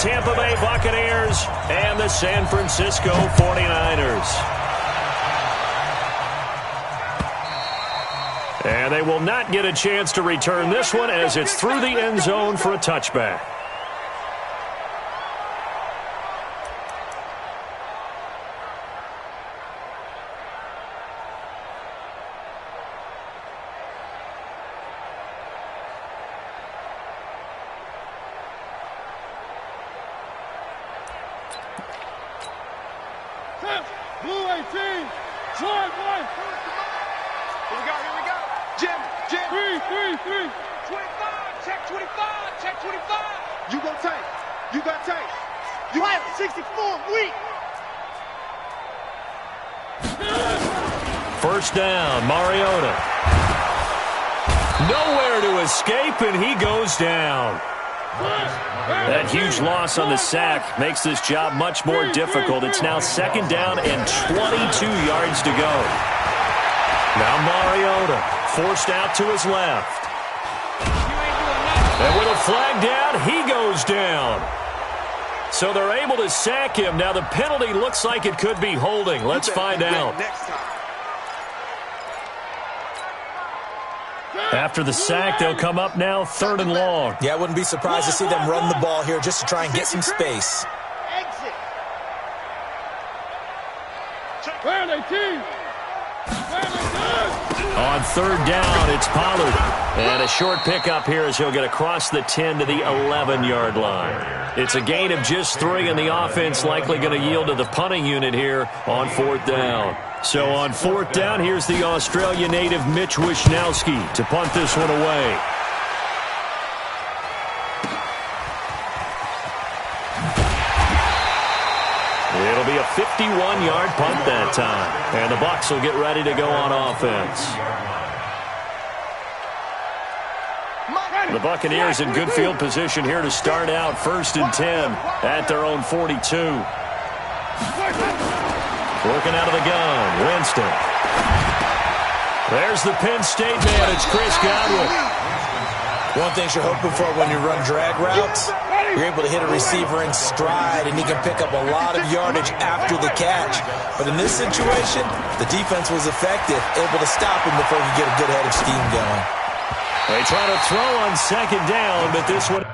Tampa Bay Buccaneers and the San Francisco 49ers. And they will not get a chance to return this one as it's through the end zone for a touchback. Blue 18, slide one. Here we go. Jim. 3. 25, check 25, check 25. You got tape. You got 64, weak. First down, Mariota. Nowhere to escape, and he goes down. That huge loss on the sack makes this job much more difficult. It's now second down and 22 yards to go. Now Mariota forced out to his left. And with a flag down, he goes down. So they're able to sack him. Now the penalty looks like it could be holding. Let's find out. After the sack, they'll come up now 3rd and long. Yeah, I wouldn't be surprised to see them run the ball here just to try and get some space. On 3rd down, it's Pollard. And a short pickup here as he'll get across the 10 to the 11-yard line. It's a gain of just 3, and the offense likely going to yield to the punting unit here on 4th down. So on 4th down, here's the Australia native Mitch Wishnowsky to punt this one away. It'll be a 51-yard punt that time. And the Bucs will get ready to go on offense. The Buccaneers in good field position here to start out 1st and 10 at their own 42. Working out of the gun, Winston. There's the Penn State man. It's Chris Godwin. One thing you're hoping for when you run drag routes, you're able to hit a receiver in stride, and he can pick up a lot of yardage after the catch. But in this situation, the defense was effective, able to stop him before he could get a good head of steam going. They try to throw on 2nd down, but this one...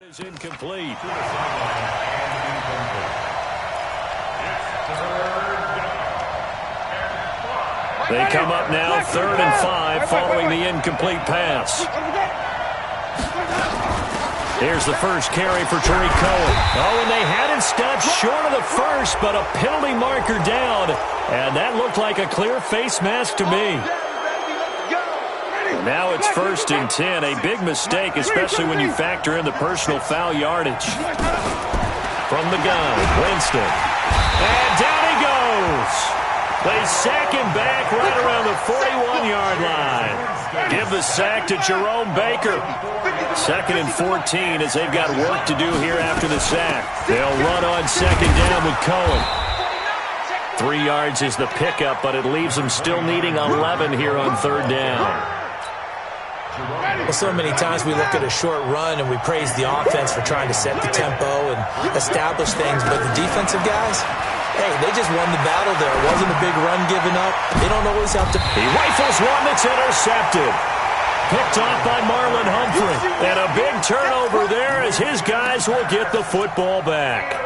is incomplete. They come up now 3rd and 5 following the incomplete pass. Here's the first carry for Tariq Cohen. Oh, and they had it stopped short of the first, but a penalty marker down. And that looked like a clear face mask to me. Now it's 1st and 10. A big mistake, especially when you factor in the personal foul yardage. From the gun, Winston. And down he goes. They sack him back right around the 41-yard line. Give the sack to Jerome Baker. 2nd and 14 as they've got work to do here after the sack. They'll run on 2nd down with Cohen. 3 yards is the pickup, but it leaves them still needing 11 here on 3rd down. Well, so many times we look at a short run and we praise the offense for trying to set the tempo and establish things, but the defensive guys, hey, they just won the battle there. It wasn't a big run given up. They don't always have to... He rifles one that's intercepted. Picked off by Marlon Humphrey. And a big turnover there as his guys will get the football back.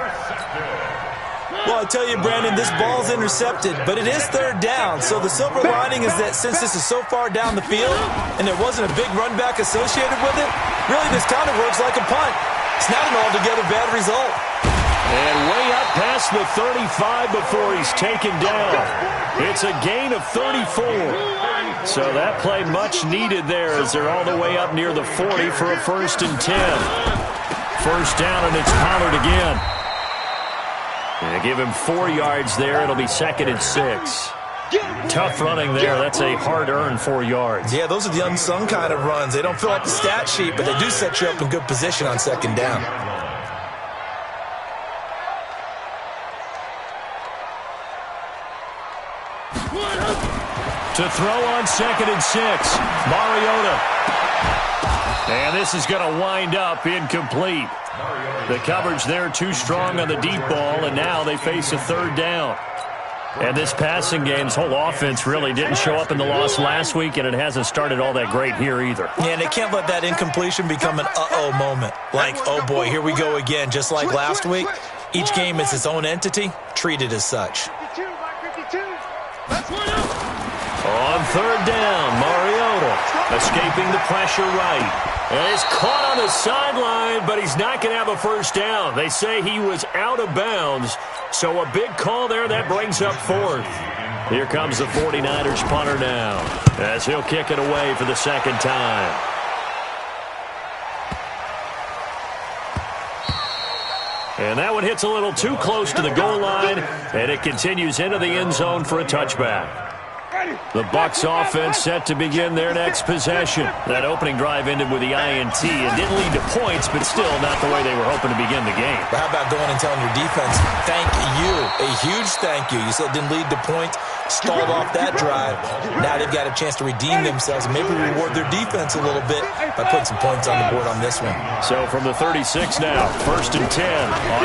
Well, I tell you, Brandon, this ball's intercepted, but it is 3rd down. So the silver lining is that since this is so far down the field and there wasn't a big run back associated with it, really this kind of works like a punt. It's not an altogether bad result. And way up past the 35 before he's taken down. It's a gain of 34. So that play much needed there as they're all the way up near the 40 for a 1st and 10. First down, and it's Pollard again. And give him 4 yards there. It'll be 2nd and 6. Tough running there. That's a hard-earned 4 yards. Yeah, those are the unsung kind of runs. They don't fill up the stat sheet, but they do set you up in good position on 2nd down. To throw on 2nd and 6, Mariota. And this is going to wind up incomplete. The coverage there too strong on the deep ball, and now they face a 3rd down. And this passing game's whole offense really didn't show up in the loss last week, and it hasn't started all that great here either. Yeah, and they can't let that incompletion become an uh-oh moment. Like, oh boy, here we go again. Just like last week, each game is its own entity, treated as such. On 3rd down, Mariota escaping the pressure right. And he's caught on the sideline, but he's not going to have a 1st down. They say he was out of bounds, so a big call there. That brings up 4th. Here comes the 49ers punter now, as he'll kick it away for the 2nd time. And that one hits a little too close to the goal line, and it continues into the end zone for a touchback. The Bucs offense set to begin their next possession. That opening drive ended with the INT and didn't lead to points, but still not the way they were hoping to begin the game. But how about going and telling your defense, thank you, a huge thank you. You said it didn't lead to points, stalled off that drive. Now they've got a chance to redeem themselves and maybe reward their defense a little bit by putting some points on the board on this one. So from the 36 now, 1st and 10.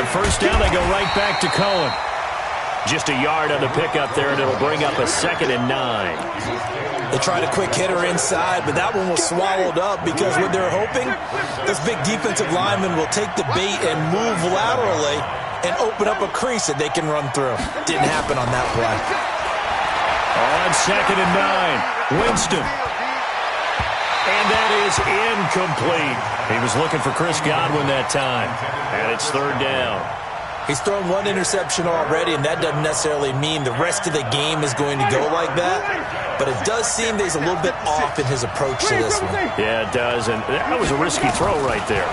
On 1st down, they go right back to Cohen. Just a yard on the pickup there, and it'll bring up a 2nd and 9. They tried a quick hitter inside, but that one was swallowed up because what they're hoping, this big defensive lineman will take the bait and move laterally and open up a crease that they can run through. Didn't happen on that play. On 2nd and 9, Winston. And that is incomplete. He was looking for Chris Godwin that time, and it's 3rd down. He's thrown 1 interception already, and that doesn't necessarily mean the rest of the game is going to go like that. But it does seem that he's a little bit off in his approach to this one. Yeah, it does, and that was a risky throw right there.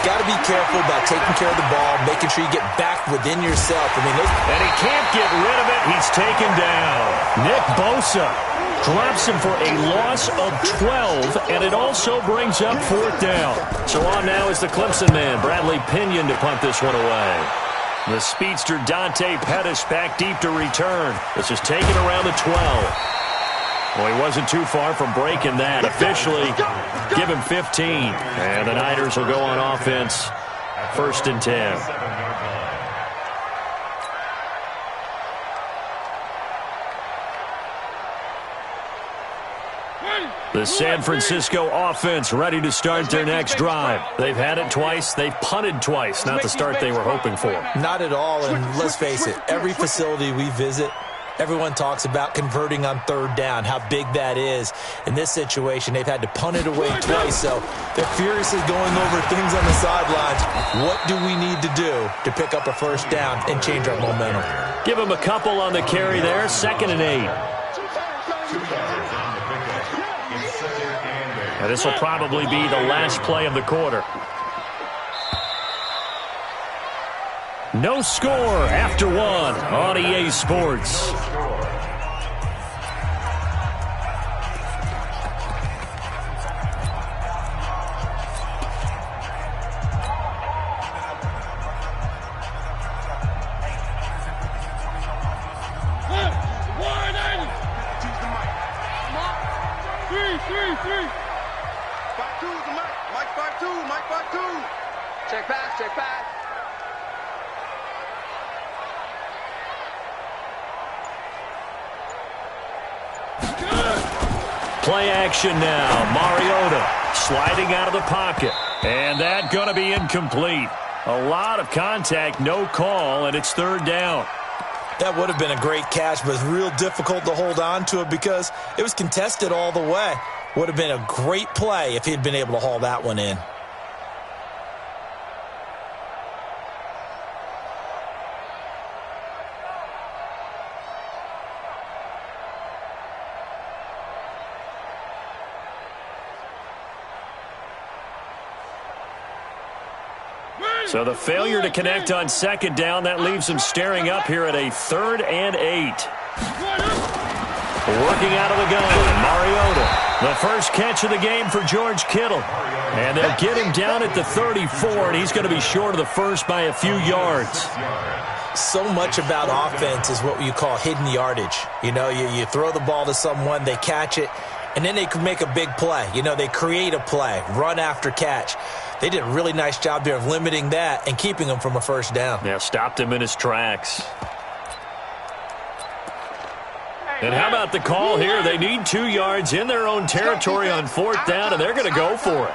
Got to be careful about taking care of the ball, making sure you get back within yourself. And he can't get rid of it. He's taken down. Nick Bosa drops him for a loss of 12, and it also brings up 4th down. So on now is the Clemson man, Bradley Pinion, to punt this one away. The speedster Dante Pettis back deep to return. This is taken around the 12. Well, he wasn't too far from breaking that. Officially, give him 15. And the Niners will go on offense, 1st and 10. The San Francisco offense ready to start their next drive. They've had it twice. They've punted twice. Not the start they were hoping for. Not at all, and let's face it, every facility we visit, everyone talks about converting on 3rd down, how big that is. In this situation, they've had to punt it away twice, so they're furiously going over things on the sidelines. What do we need to do to pick up a 1st down and change our momentum? Give them a couple on the carry there, 2nd and 8. And this will probably be the last play of the quarter. No score after 1 on EA Sports. Check back. Play action now. Mariota sliding out of the pocket. And that going to be incomplete. A lot of contact, no call, and it's 3rd down. That would have been a great catch, but it's real difficult to hold on to it because it was contested all the way. Would have been a great play if he'd been able to haul that one in. So the failure to connect on second down, that leaves him staring up here at a 3rd and 8. Working out of the gun, Mariota. The first catch of the game for George Kittle. And they'll get him down at the 34, and he's going to be short of the first by a few yards. So much about offense is what you call hidden yardage. You know, you throw the ball to someone, they catch it, and then they can make a big play. You know, they create a play, run after catch. They did a really nice job there of limiting that and keeping him from a first down. Yeah, stopped him in his tracks. And how about the call here? They need 2 yards in their own territory on 4th down, and they're going to go for it.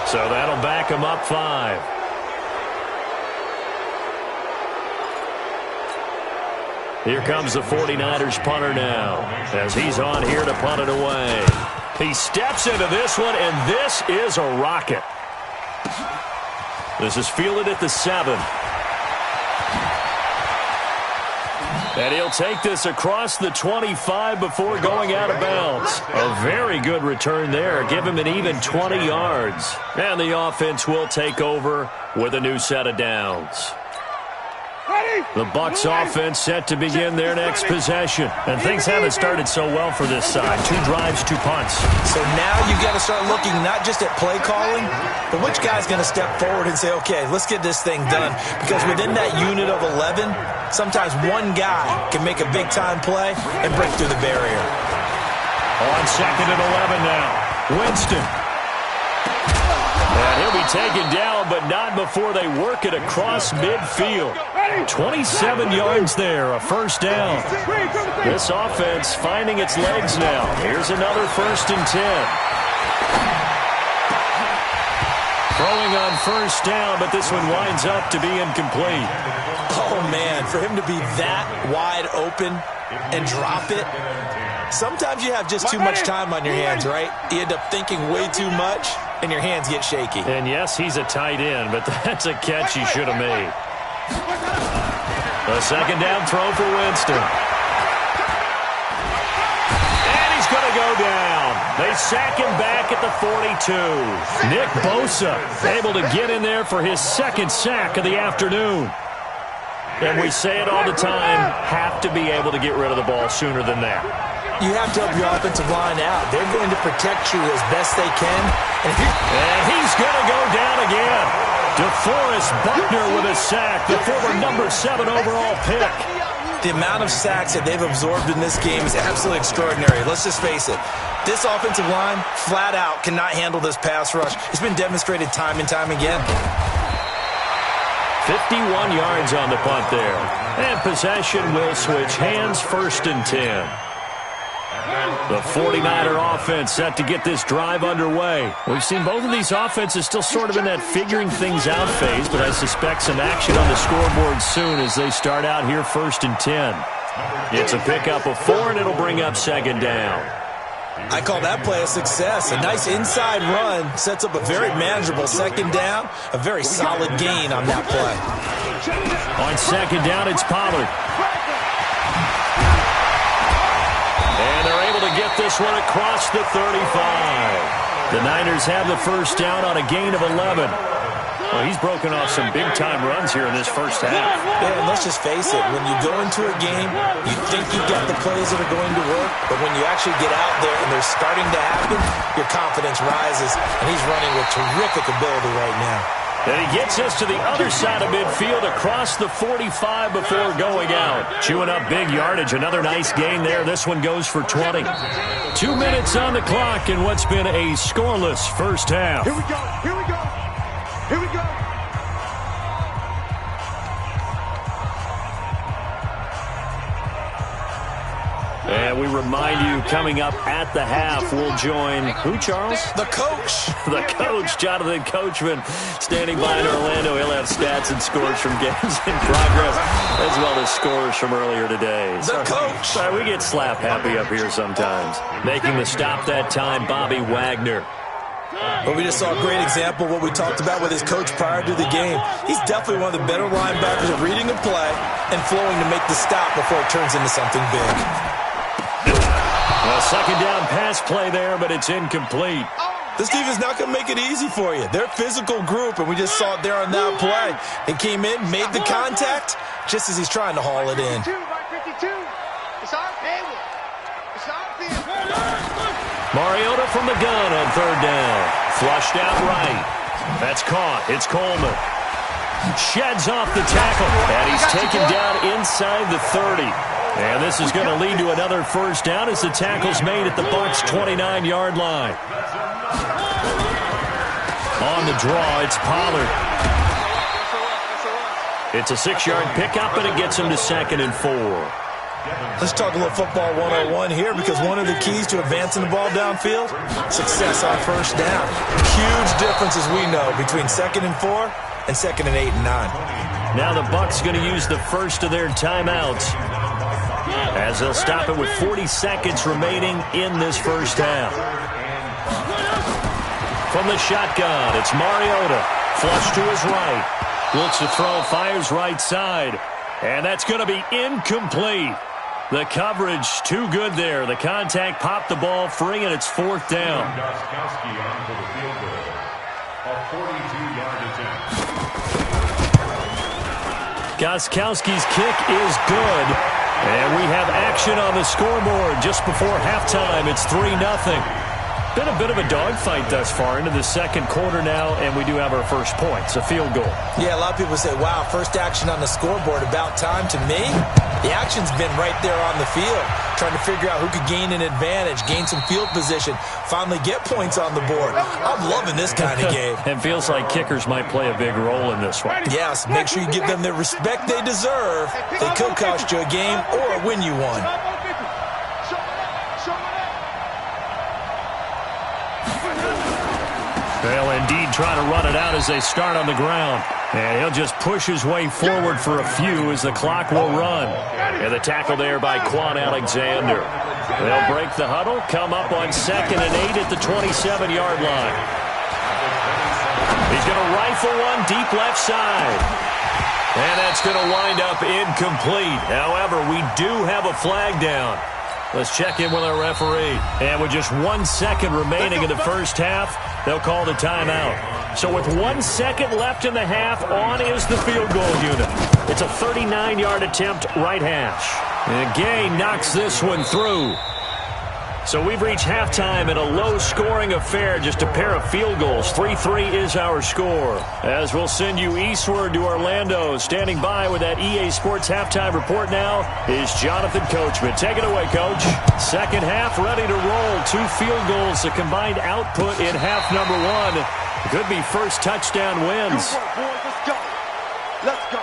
So that'll back him up 5. Here comes the 49ers punter now as he's on here to punt it away. He steps into this one, and this is a rocket. This is fielded at the 7. And he'll take this across the 25 before going out of bounds. A very good return there. Give him an even 20 yards. And the offense will take over with a new set of downs. The Bucs offense set to begin their next possession. And things haven't started so well for this side. 2 drives, 2 punts. So now you've got to start looking not just at play calling, but which guy's going to step forward and say, okay, let's get this thing done. Because within that unit of 11, sometimes one guy can make a big-time play and break through the barrier. On 2nd and 11 now. Winston. And he'll be taken down, but not before they work it across midfield. 27 yards there, a first down. This offense finding its legs now. Here's another 1st and 10. Throwing on first down, but this one winds up to be incomplete. Oh, man, for him to be that wide open and drop it. Sometimes you have just too much time on your hands, right? You end up thinking way too much, and your hands get shaky. And yes, he's a tight end, but that's a catch he should have made. A second down throw for Winston. And he's going to go down. They sack him back at the 42. Nick Bosa able to get in there for his 2nd sack of the afternoon. And we say it all the time, have to be able to get rid of the ball sooner than that. You have to help your offensive line out. They're going to protect you as best they can. And he's going to go down again. DeForest Buckner with a sack, the former number 7 overall pick. The amount of sacks that they've absorbed in this game is absolutely extraordinary. Let's just face it. This offensive line, flat out, cannot handle this pass rush. It's been demonstrated time and time again. 51 yards on the punt there. And possession will switch hands, 1st and 10. The 49er offense set to get this drive underway. We've seen both of these offenses still sort of in that figuring things out phase, but I suspect some action on the scoreboard soon as they start out here 1st and 10. It's a pickup of 4, and it'll bring up 2nd down. I call that play a success. A nice inside run sets up a very manageable 2nd down. A very solid gain on that play. On 2nd down, it's Pollard. And they're able to get this one across the 35. The Niners have the first down on a gain of 11. Well, he's broken off some big-time runs here in this first half. Yeah, and let's just face it. When you go into a game, you think you've got the plays that are going to work, but when you actually get out there and they're starting to happen, your confidence rises, and he's running with terrific ability right now. And he gets us to the other side of midfield across the 45 before going out. Chewing up big yardage. Another nice gain there. This one goes for 20. 2 minutes on the clock in what's been a scoreless first half. Here we go. Here we go. Here we go. And And we remind you, coming up at the half, we'll join who, Charles? The coach. The coach, Jonathan Coachman, standing by in Orlando. He'll have stats and scores from games in progress, as well as scores from earlier today. The coach. Sorry, we get slap happy up here sometimes. Making the stop that time, Bobby Wagner. Well, we just saw a great example of what we talked about with his coach prior to the game. He's definitely one of the better linebackers at reading a play and flowing to make the stop before it turns into something big. A second down pass play there, but it's incomplete. This defense is not going to make it easy for you. They're a physical group, and we just saw it there on that play. They came in, made the contact, just as he's trying to haul it in. Mariota from the gun on third down. Flushed out right. That's caught. It's Coleman. Sheds off the tackle. And he's taken down inside the 30. And this is going to lead to another first down as the tackle's made at the Bucs' 29-yard line. On the draw, it's Pollard. It's a 6-yard pickup, and it gets him to 2nd and 4. Let's talk a little football 101 here, because one of the keys to advancing the ball downfield, success on first down. Huge difference, as we know, between 2nd and 4 and 2nd and 8 and 9. Now the Bucs going to use the first of their timeouts, as they'll stop it with 40 seconds remaining in this first half. From the shotgun, it's Mariota. Flush to his right. Looks to throw, fires right side. And that's going to be incomplete. The coverage too good there. The contact popped the ball free, and it's 4th down. Gostkowski's kick is good. And we have action on the scoreboard just before halftime. It's 3-0. Been a bit of a dogfight thus far into the second quarter now, and we do have our first points, a field goal. Yeah, a lot of people say, wow, first action on the scoreboard, about time. To me, the action's been right there on the field, trying to figure out who could gain an advantage, gain some field position, finally get points on the board. I'm loving this kind of game. It feels like kickers might play a big role in this one. Yes, make sure you give them the respect they deserve. They could cost you a game or win you one. They'll indeed try to run it out as they start on the ground. And he'll just push his way forward for a few as the clock will run. And the tackle there by Quan Alexander. They'll break the huddle, come up on 2nd and 8 at the 27-yard line. He's going to rifle one deep left side. And that's going to wind up incomplete. However, we do have a flag down. Let's check in with our referee. And with just 1 second remaining in the first half, they'll call the timeout. So with 1 second left in the half, on is the field goal unit. It's a 39-yard attempt, right hash. And Gay knocks this one through. So we've reached halftime in a low-scoring affair, just a pair of field goals. 3-3 is our score. As we'll send you eastward to Orlando. Standing by with that EA Sports halftime report now is Jonathan Coachman. Take it away, Coach. Second half ready to roll. 2 field goals, the combined output in half number 1. Could be first touchdown wins. Let's go.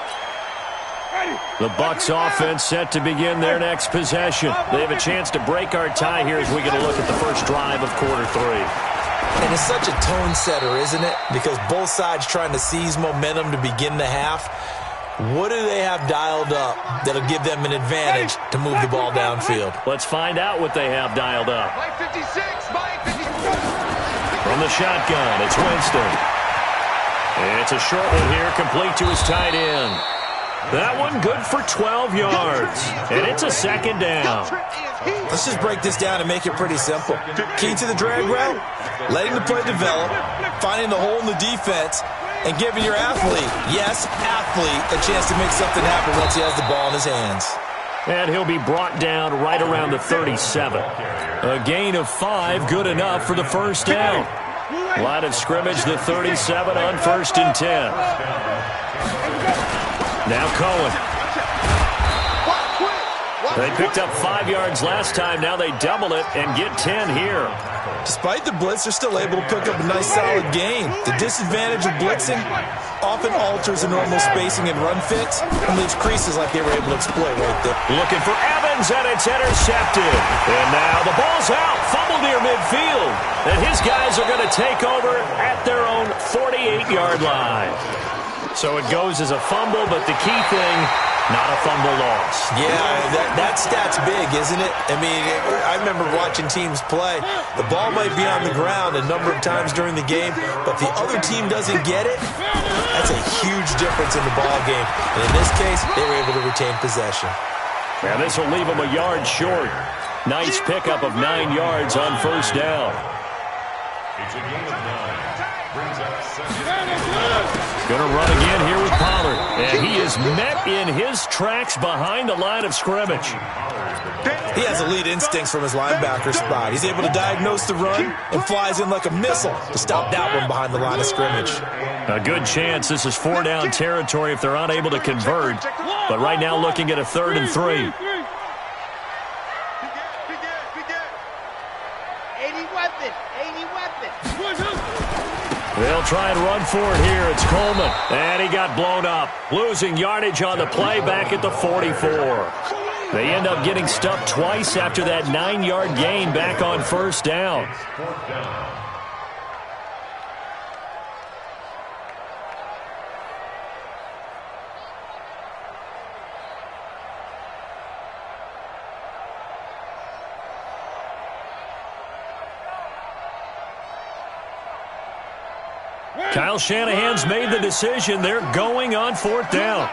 The Bucs offense set to begin their next possession. They have a chance to break our tie here as we get a look at the first drive of quarter 3. And it's such a tone setter, isn't it? Because both sides trying to seize momentum to begin the half. What do they have dialed up that'll give them an advantage to move the ball downfield? Let's find out what they have dialed up. From the shotgun, it's Winston. It's a short one here, complete to his tight end. That one good for 12 yards. And it's a second down. Let's just break this down and make it pretty simple. Key to the drag route, letting the play develop, finding the hole in the defense, and giving your athlete, yes, athlete, a chance to make something happen once he has the ball in his hands. And he'll be brought down right around the 37. A gain of 5, good enough for the first down. Line of scrimmage, the 37 on 1st and 10. Now Cohen. They picked up 5 yards last time. Now they double it and get 10 here. Despite the blitz, they're still able to pick up a nice solid gain. The disadvantage of blitzing, often alters the normal spacing and run fits and leaves creases like they were able to exploit right there. Looking for Evans, and it's intercepted. And now the ball's out, fumbled near midfield. And his guys are going to take over at their own 48-yard line. So it goes as a fumble, but the key thing, not a fumble loss. Yeah, that stat's big, isn't it? I mean, I remember watching teams play. The ball might be on the ground a number of times during the game, but the other team doesn't get it. That's a huge difference in the ball game. And in this case, they were able to retain possession. Now this will leave them a yard short. Nice pickup of 9 yards on first down. It's a gain of 9. Brings up second. Going to run again here with Pollard. And he is met in his tracks behind the line of scrimmage. He has elite instincts from his linebacker spot. He's able to diagnose the run and flies in like a missile to stop that one behind the line of scrimmage. A good chance this is 4-down territory if they're unable to convert. But right now looking at a 3rd and 3. They'll try and run for it here. It's Coleman. And he got blown up. Losing yardage on the play back at the 44. They end up getting stuffed twice after that 9-yard gain back on first down. Kyle Shanahan's made the decision. They're going on 4th down.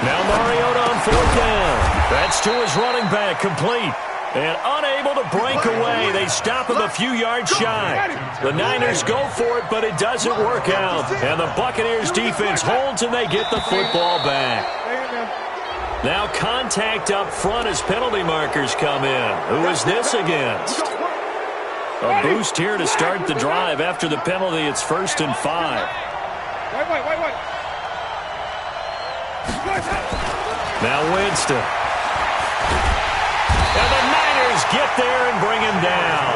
Now Mariota on 4th down. That's to his running back, complete. And unable to break away. They stop him a few yards shy. The Niners go for it, but it doesn't work out. And the Buccaneers defense holds and they get the football back. Now contact up front as penalty markers come in. Who is this against? A boost here to start the drive. After the penalty, it's 1st and 5. Now Winston. And the Niners get there and bring him down.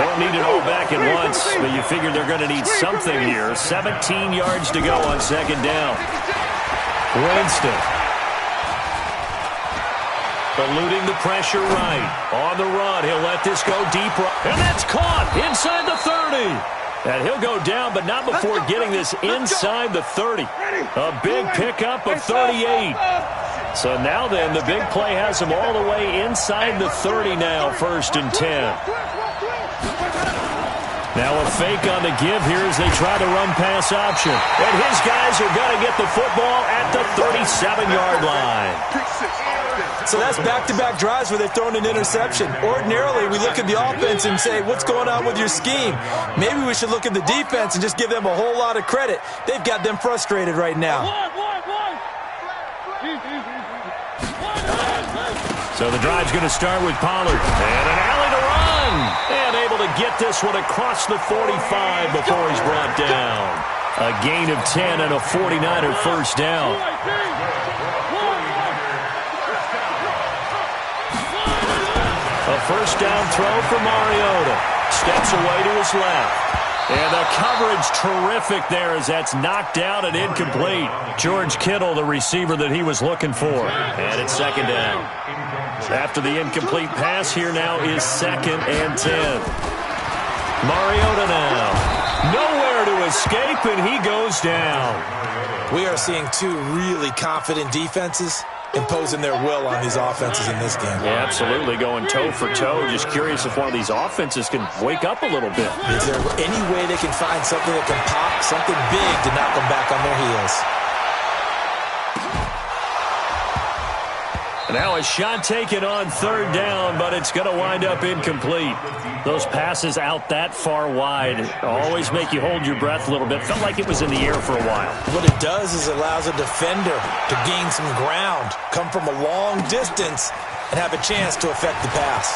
Don't need it all back at once, but you figure they're going to need something here. 17 yards to go on 2nd down. Winston. Eluding the pressure right. On the run, he'll let this go deep. And that's caught inside the 30. And he'll go down, but not before getting this inside the 30. A big pickup of 38. So now then, the big play has him all the way inside the 30 now, 1st and 10. Now a fake on the give here as they try to run pass option. And his guys are going to get the football at the 37-yard line. So that's back-to-back drives where they've thrown an interception. Ordinarily, we look at the offense and say, what's going on with your scheme? Maybe we should look at the defense and just give them a whole lot of credit. They've got them frustrated right now. So the drive's going to start with Pollard. And an alley to run. And able to get this one across the 45 before he's brought down. A gain of 10 and a 49er first down. A first down throw for Mariota. Steps away to his left. And the coverage terrific there as that's knocked out and incomplete. George Kittle, the receiver that he was looking for. And it's 2nd down. After the incomplete pass, here now is 2nd and 10. Mariota now. Nowhere to escape, and he goes down. We are seeing two really confident defenses imposing their will on these offenses in this game. Yeah, absolutely, going toe for toe. Just curious if one of these offenses can wake up a little bit. Is there any way they can find something that can pop, something big to knock them back on their heels? Now a shot taken on 3rd down, but it's going to wind up incomplete. Those passes out that far wide always make you hold your breath a little bit. Felt like it was in the air for a while. What it does is it allows a defender to gain some ground, come from a long distance, and have a chance to affect the pass.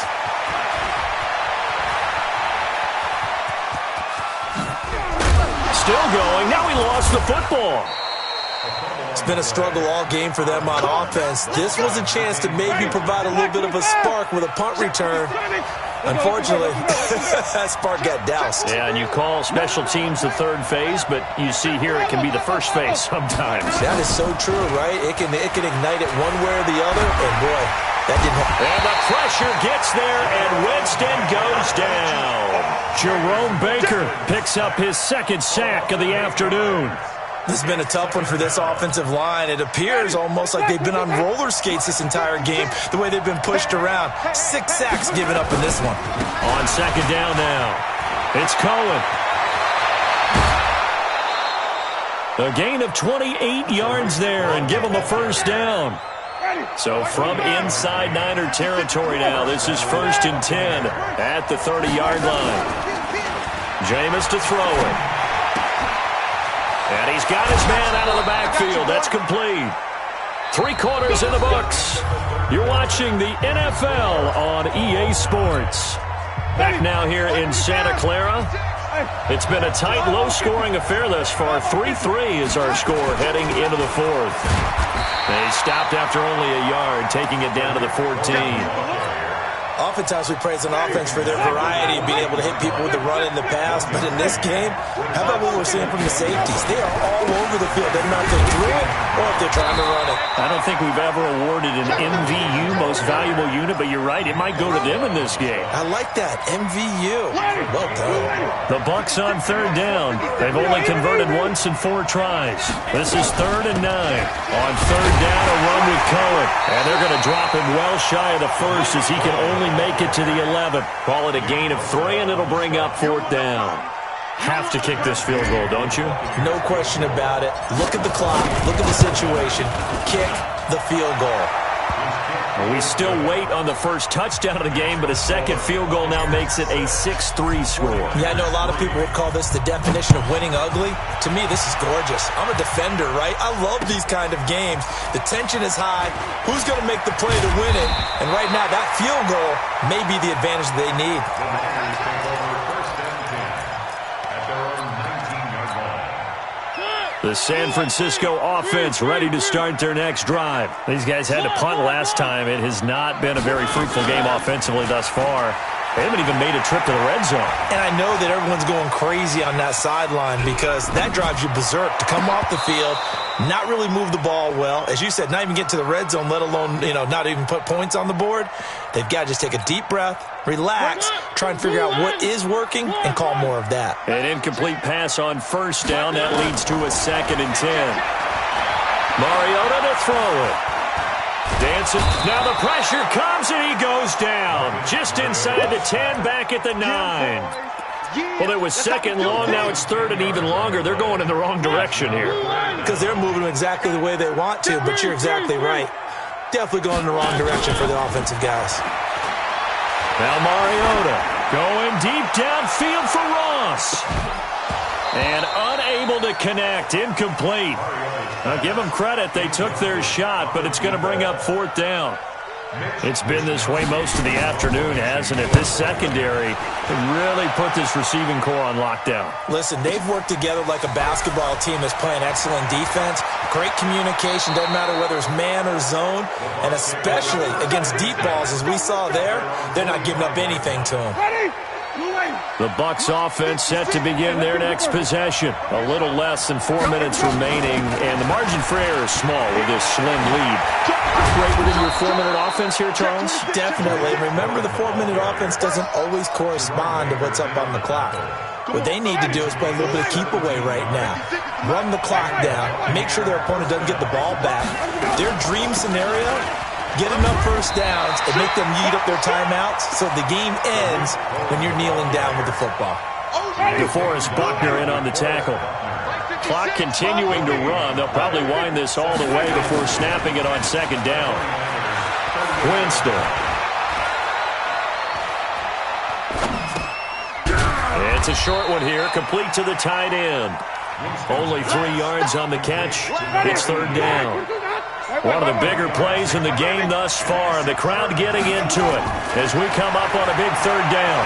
Still going. Now he lost the football. It's been a struggle all game for them on offense. This was a chance to maybe provide a little bit of a spark with a punt return, Unfortunately, that spark got doused. Yeah, and you call special teams the third phase, but you see here it can be the first phase sometimes. That is so true, right? It can ignite it one way or the other, and boy, that didn't happen. And the pressure gets there, and Winston goes down. Jerome Baker picks up his second sack of the afternoon. This has been a tough one for this offensive line. It appears almost like they've been on roller skates this entire game, the way they've been pushed around. 6 sacks given up in this one. On second down now, it's Cohen. A gain of 28 yards there and give them a first down. So from inside Niner territory now, this is 1st and 10 at the 30-yard line. Jameis to throw it. And he's got his man out of the backfield. That's complete. 3 quarters in the books. You're watching the NFL on EA Sports. Back now here in Santa Clara. It's been a tight, low-scoring affair thus far. 3-3 is our score heading into the 4th. They stopped after only a yard, taking it down to the 14. Oftentimes we praise an offense for their variety of being able to hit people with the run and the pass. But in this game, how about what we're seeing from the safeties? They are all over the field. Doesn't matter if they threw it or if they're trying to run it. I don't think we've ever awarded an MVU, most valuable unit, but you're right, it might go to them in this game. I like that, MVU. Well done. The Bucs on 3rd down. They've only converted once in 4 tries. This is 3rd and 9. On 3rd down, a run with Cohen. And they're going to drop him well shy of the first as he can only make it to the 11th. Call it a gain of 3, and it'll bring up 4th down. Have to kick this field goal, don't you? No question about it. Look at the clock. Look at the situation. Kick the field goal. Well, we still wait on the first touchdown of the game, but a second field goal now makes it a 6-3 score. Yeah, I know a lot of people would call this the definition of winning ugly. To me, this is gorgeous. I'm a defender, right? I love these kind of games. The tension is high. Who's going to make the play to win it? And right now, that field goal may be the advantage they need. The San Francisco offense ready to start their next drive. These guys had to punt last time. It has not been a very fruitful game offensively thus far. They haven't even made a trip to the red zone. And I know that everyone's going crazy on that sideline because that drives you berserk to come off the field, not really move the ball well. As you said, not even get to the red zone, let alone, not even put points on the board. They've got to just take a deep breath, relax, try and figure out what is working, and call more of that. An incomplete pass on 1st down. That leads to a 2nd and 10. Mariota to throw it. Dancing. Now the pressure comes, and he goes down. Just inside the 10, back at the 9. Well, it was 2nd long. Now it's 3rd and even longer. They're going in the wrong direction here. Because they're moving exactly the way they want to, but you're exactly right. Definitely going in the wrong direction for the offensive guys. Now Mariota going deep downfield for Ross. And unable to connect. Incomplete. Now give them credit. They took their shot, but it's going to bring up 4th down. It's been this way most of the afternoon, hasn't it? This secondary really put this receiving core on lockdown. Listen, they've worked together like a basketball team that's playing excellent defense. Great communication, doesn't matter whether it's man or zone. And especially against deep balls, as we saw there, they're not giving up anything to them. The Bucs offense set to begin their next possession. A little less than 4 minutes remaining, and the margin for error is small with this slim lead. Right within your 4-minute offense here, Charles? Definitely. Remember, the 4-minute offense doesn't always correspond to what's up on the clock. What they need to do is play a little bit of keep away right now. Run the clock down. Make sure their opponent doesn't get the ball back. Their dream scenario, get enough first downs and make them eat up their timeouts so the game ends when you're kneeling down with the football. DeForest Buckner in on the tackle. Clock continuing to run. They'll probably wind this all the way before snapping it on 2nd down. Winston. It's a short one here, complete to the tight end. Only 3 yards on the catch. It's 3rd down. One of the bigger plays in the game thus far. The crowd getting into it as we come up on a big 3rd down.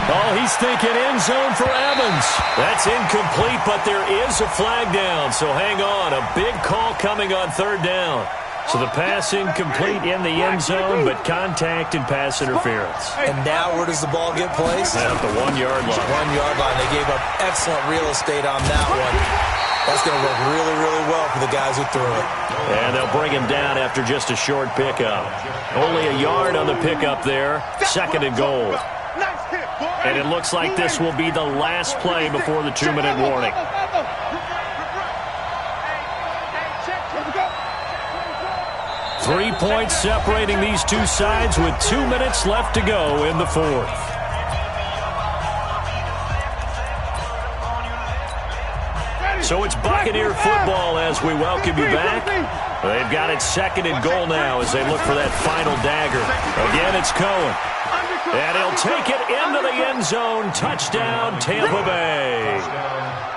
Oh, he's thinking end zone for Evans. That's incomplete, but there is a flag down. So hang on. A big call coming on 3rd down. So the pass incomplete in the end zone, but contact and pass interference. And now where does the ball get placed? At the 1-yard line. 1-yard line. They gave up excellent real estate on that one. That's going to work really, really well for the guys who threw it. And they'll bring him down after just a short pickup. Only a yard on the pickup there. 2nd and goal. And it looks like this will be the last play before the 2-minute warning. 3 points separating these two sides with 2 minutes left to go in the 4th. So it's Buccaneer football as we welcome you back. They've got it 2nd and goal now as they look for that final dagger. Again, it's Cohen. And he'll take it into the end zone. Touchdown, Tampa Bay.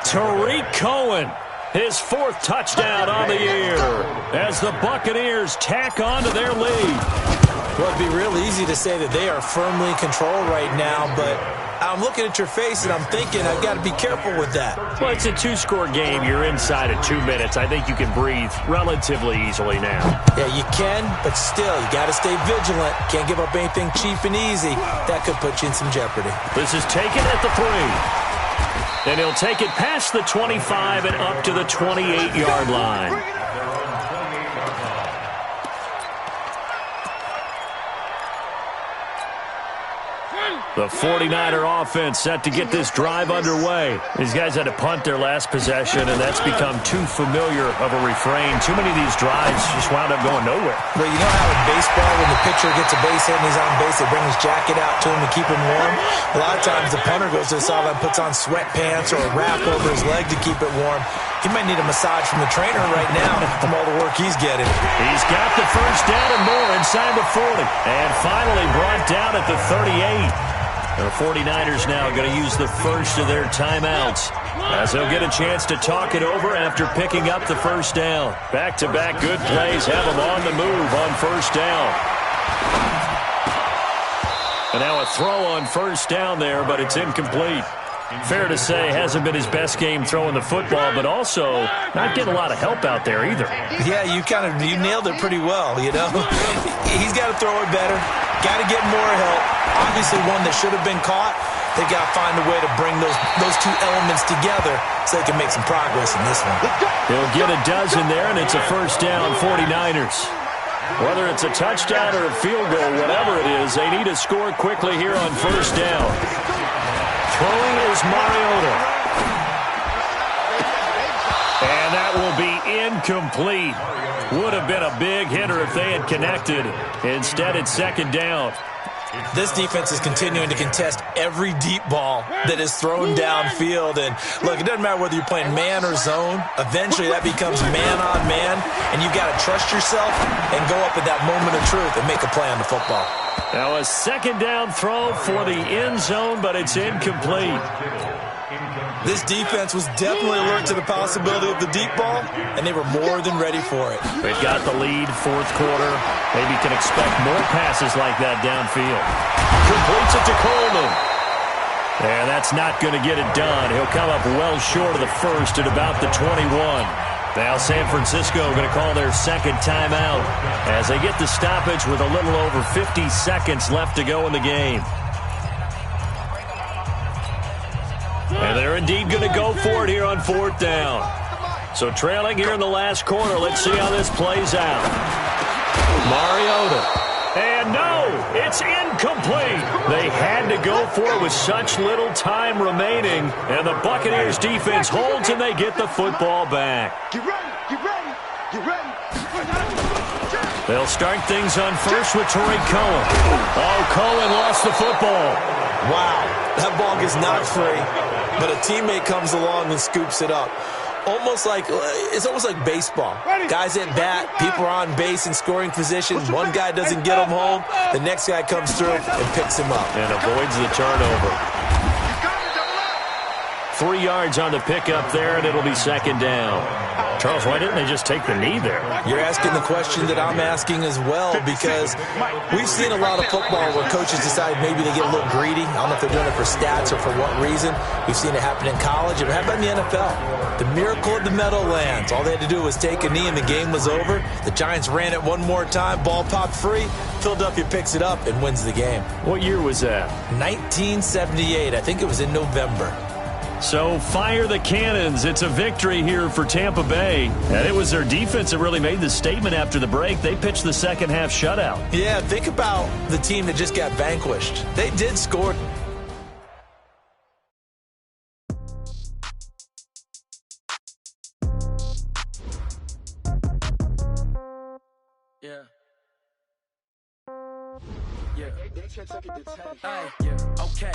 Tariq Cohen, his 4th touchdown on the year as the Buccaneers tack on to their lead. Well, it'd be real easy to say that they are firmly in control right now, but I'm looking at your face and I'm thinking I've got to be careful with that. Well, it's a 2-score game. You're inside of 2 minutes. I think you can breathe relatively easily now. Yeah, you can, but still, you got to stay vigilant. Can't give up anything cheap and easy. That could put you in some jeopardy. This is taken at the 3. And he'll take it past the 25 and up to the 28-yard line. The 49er offense set to get this drive underway. These guys had to punt their last possession, and that's become too familiar of a refrain. Too many of these drives just wound up going nowhere. Well, you know how in baseball, when the pitcher gets a base hit and he's on base, they bring his jacket out to him to keep him warm? A lot of times the punter goes to the sideline, puts on sweatpants or a wrap over his leg to keep it warm. He might need a massage from the trainer right now from all the work he's getting. He's got the first down and more inside the 40. And finally brought down at the 38. The 49ers now going to use the first of their timeouts as they'll get a chance to talk it over after picking up the first down. Back-to-back good plays have them on the move on first down. And now a throw on first down there, but it's incomplete. Fair to say, hasn't been his best game throwing the football, but also not getting a lot of help out there either. Yeah, you nailed it pretty well, you know. He's got to throw it better. Got to get more help. Obviously one that should have been caught. They've got to find a way to bring those two elements together so they can make some progress in this one. He'll get a dozen there, and it's a first down 49ers. Whether it's a touchdown or a field goal, whatever it is, they need to score quickly here on first down. Throwing is Mariota. And that will be incomplete. Would have been a big hitter if they had connected. Instead, it's 2nd down. This defense is continuing to contest every deep ball that is thrown downfield. And, look, it doesn't matter whether you're playing man or zone. Eventually, that becomes man-on-man, and you've got to trust yourself and go up at that moment of truth and make a play on the football. Now a 2nd down throw for the end zone, but it's incomplete. This defense was definitely alert to the possibility of the deep ball, and they were more than ready for it. They've got the lead, 4th quarter. Maybe can expect more passes like that downfield. Completes it to Coleman. And that's not going to get it done. He'll come up well short of the first at about the 21. Now San Francisco going to call their 2nd timeout as they get the stoppage with a little over 50 seconds left to go in the game. And they're indeed going to go for it here on 4th down. So trailing here in the last quarter. Let's see how this plays out. Mariota. And no, it's incomplete. They had to go for it with such little time remaining. And the Buccaneers defense holds and they get the football back. Get ready, get ready, get ready. They'll start things on first with Tariq Cohen. Oh, Cohen lost the football. Wow, that ball gets knocked free, but a teammate comes along and scoops it up. It's almost like baseball. Guys at bat, people are on base in scoring position. One guy doesn't get him home, the next guy comes through and picks him up. And avoids the turnover. 3 yards on the pickup there, and it'll be second down. Charles, why didn't they just take the knee there? You're asking the question that I'm asking as well, because we've seen a lot of football where coaches decide maybe they get a little greedy. I don't know if they're doing it for stats or for what reason. We've seen it happen in college. It happened in the NFL. The miracle of the Meadowlands. All they had to do was take a knee and the game was over. The Giants ran it one more time. Ball popped free. Philadelphia picks it up and wins the game. What year was that? 1978. I think it was in November. So fire the cannons. It's a victory here for Tampa Bay. And it was their defense that really made the statement after the break. They pitched the second half shutout. Yeah, think about the team that just got vanquished. They did score. Yeah. Yeah. Okay.